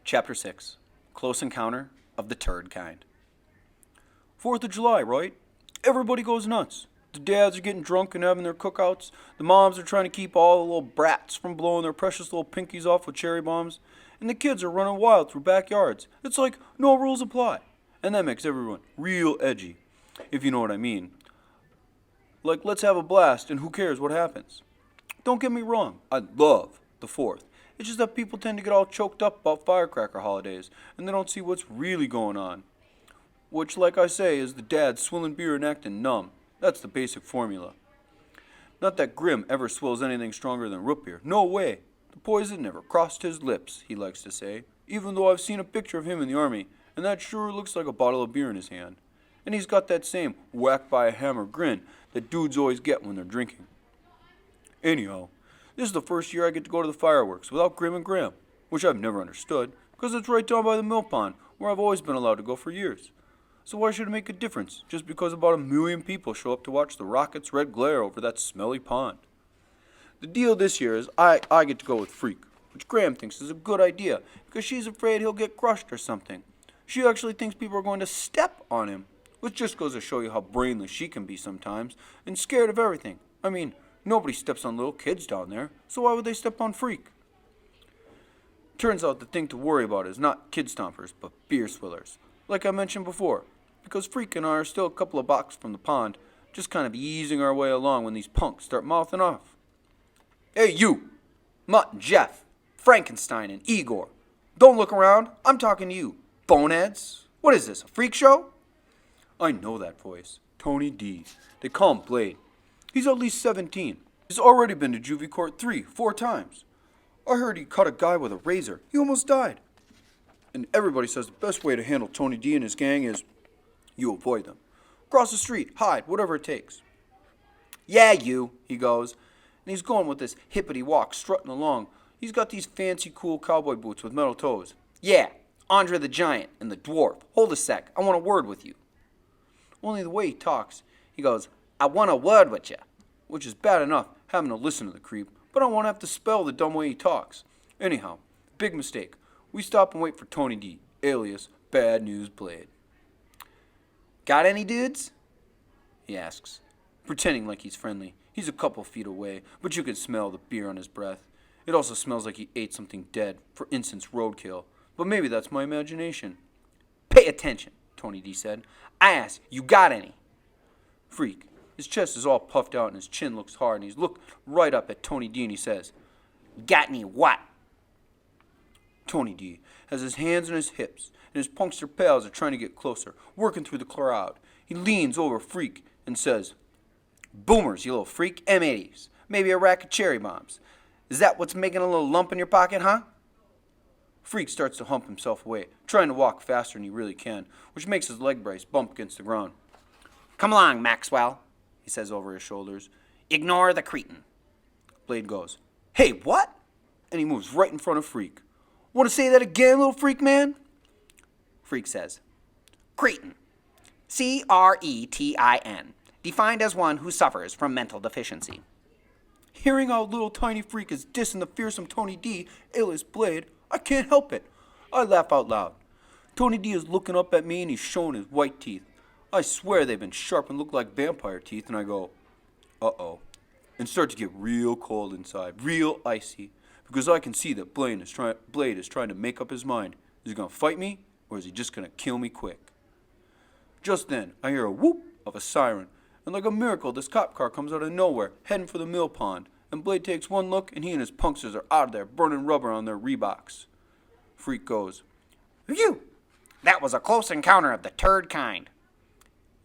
Chapter 6 Close Encounter of the Turd Kind. 4th of July, right? Everybody goes nuts. The dads are getting drunk and having their cookouts. The moms are trying to keep all the little brats from blowing their precious little pinkies off with cherry bombs. And the kids are running wild through backyards. It's like no rules apply. And that makes everyone real edgy, if you know what I mean. Like, let's have a blast and who cares what happens. Don't get me wrong, I love the 4th. It's just that people tend to get all choked up about firecracker holidays, and they don't see what's really going on. Which, like I say, is the dad swilling beer and acting numb. That's the basic formula. Not that Grim ever swills anything stronger than root beer. No way. The poison never crossed his lips, he likes to say, even though I've seen a picture of him in the army, and that sure looks like a bottle of beer in his hand. And he's got that same whack-by-a-hammer grin that dudes always get when they're drinking. Anyhow, this is the first year I get to go to the fireworks without Grim and Graham, which I've never understood, because it's right down by the mill pond, where I've always been allowed to go for years. So why should it make a difference, just because about 1 million people show up to watch the rockets' red glare over that smelly pond? The deal this year is I get to go with Freak, which Graham thinks is a good idea, because she's afraid he'll get crushed or something. She actually thinks people are going to step on him, which just goes to show you how brainless she can be sometimes, and scared of everything. I mean, nobody steps on little kids down there, so why would they step on Freak? Turns out the thing to worry about is not kid stompers, but beer swillers, like I mentioned before, because Freak and I are still a couple of blocks from the pond, just kind of easing our way along when these punks start mouthing off. Hey you, Mutt and Jeff, Frankenstein and Igor, don't look around, I'm talking to you, boneheads. What is this, a freak show? I know that voice, Tony D. They call him Blade. He's at least 17. He's already been to juvie court 3-4 times. I heard he cut a guy with a razor. He almost died. And everybody says the best way to handle Tony D and his gang is you avoid them. Cross the street, hide, whatever it takes. Yeah, you, he goes. And he's going with this hippity walk, strutting along. He's got these fancy, cool cowboy boots with metal toes. Yeah, Andre the Giant and the Dwarf. Hold a sec, I want a word with you. Only the way he talks, he goes, I want a word with you. Which is bad enough, having to listen to the creep, but I won't have to spell the dumb way he talks. Anyhow, big mistake. We stop and wait for Tony D, alias Bad News Blade. Got any dudes? He asks, pretending like he's friendly. He's a couple feet away, but you can smell the beer on his breath. It also smells like he ate something dead, for instance roadkill, but maybe that's my imagination. Pay attention, Tony D said. I asked, you got any? Freak. His chest is all puffed out and his chin looks hard, and he's looked right up at Tony D and he says, got any what? Tony D has his hands on his hips, and his punkster pals are trying to get closer, working through the crowd. He leans over Freak and says, boomers, you little freak, M80s, maybe a rack of cherry bombs. Is that what's making a little lump in your pocket, huh? Freak starts to hump himself away, trying to walk faster than he really can, which makes his leg brace bump against the ground. Come along, Maxwell, he says over his shoulders. Ignore the cretin. Blade goes, hey, what? And he moves right in front of Freak. Want to say that again, little freak man? Freak says, cretin. C-R-E-T-I-N. Defined as one who suffers from mental deficiency. Hearing how little tiny Freak is dissing the fearsome Tony D, alias Blade, I can't help it. I laugh out loud. Tony D is looking up at me and he's showing his white teeth. I swear they've been sharp and look like vampire teeth, and I go, uh-oh, and start to get real cold inside, real icy, because I can see that Blade is trying to make up his mind. Is he going to fight me, or is he just going to kill me quick? Just then, I hear a whoop of a siren, and like a miracle, this cop car comes out of nowhere, heading for the mill pond, and Blade takes one look, and he and his punksters are out of there, burning rubber on their Reeboks. Freak goes, phew, that was a close encounter of the turd kind.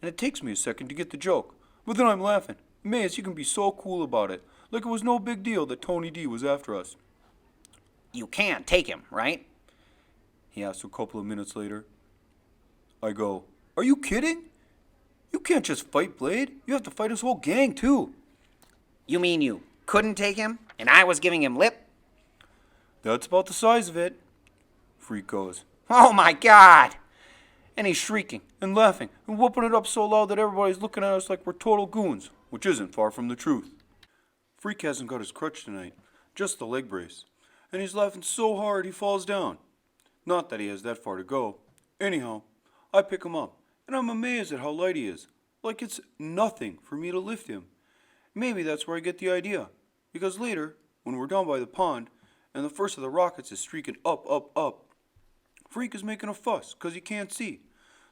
And it takes me a second to get the joke, but then I'm laughing. Maze, you can be so cool about it, like it was no big deal that Tony D was after us. You can't take him, right? He asks a couple of minutes later. I go, are you kidding? You can't just fight Blade. You have to fight his whole gang, too. You mean you couldn't take him, and I was giving him lip? That's about the size of it. Freak goes, oh my God! And he's shrieking and laughing and whooping it up so loud that everybody's looking at us like we're total goons, which isn't far from the truth. Freak hasn't got his crutch tonight, just the leg brace, and he's laughing so hard he falls down. Not that he has that far to go. Anyhow, I pick him up, and I'm amazed at how light he is. Like it's nothing for me to lift him. Maybe that's where I get the idea. Because later, when we're down by the pond, and the first of the rockets is streaking up, up, up, Freak is making a fuss because he can't see.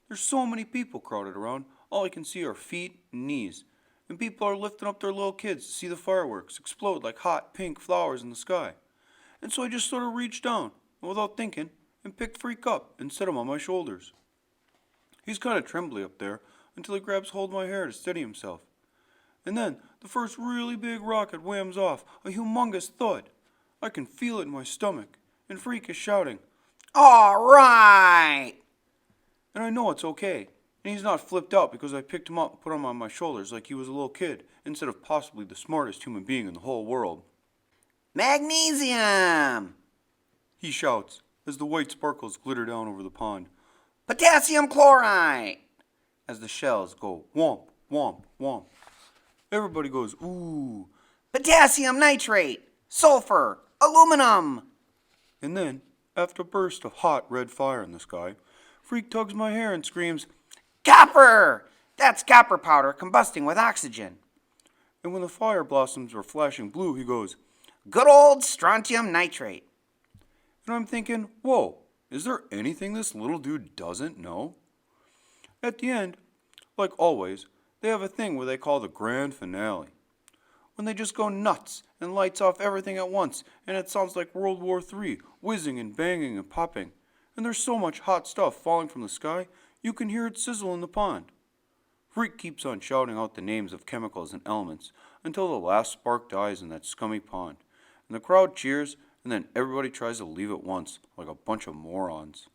There's so many people crowded around, all I can see are feet and knees. And people are lifting up their little kids to see the fireworks explode like hot pink flowers in the sky. And so I just sort of reached down, and without thinking, and picked Freak up and set him on my shoulders. He's kind of trembly up there until he grabs hold of my hair to steady himself. And then the first really big rocket whams off, a humongous thud. I can feel it in my stomach, and Freak is shouting, "All right!" And I know it's okay, and he's not flipped out because I picked him up and put him on my shoulders like he was a little kid instead of possibly the smartest human being in the whole world. "Magnesium!" he shouts as the white sparkles glitter down over the pond. "Potassium chloride!" as the shells go whomp, whomp, whomp. Everybody goes, "Ooh." "Potassium nitrate! Sulfur! Aluminum!" And then, after a burst of hot red fire in the sky, Freak tugs my hair and screams, "Copper! That's copper powder combusting with oxygen." And when the fire blossoms were flashing blue, he goes, "Good old strontium nitrate." And I'm thinking, whoa, is there anything this little dude doesn't know? At the end, like always, they have a thing where they call the grand finale. When they just go nuts and lights off everything at once, and it sounds like World War III, whizzing and banging and popping. And there's so much hot stuff falling from the sky, you can hear it sizzle in the pond. Freak keeps on shouting out the names of chemicals and elements until the last spark dies in that scummy pond, and the crowd cheers, and then everybody tries to leave at once, like a bunch of morons.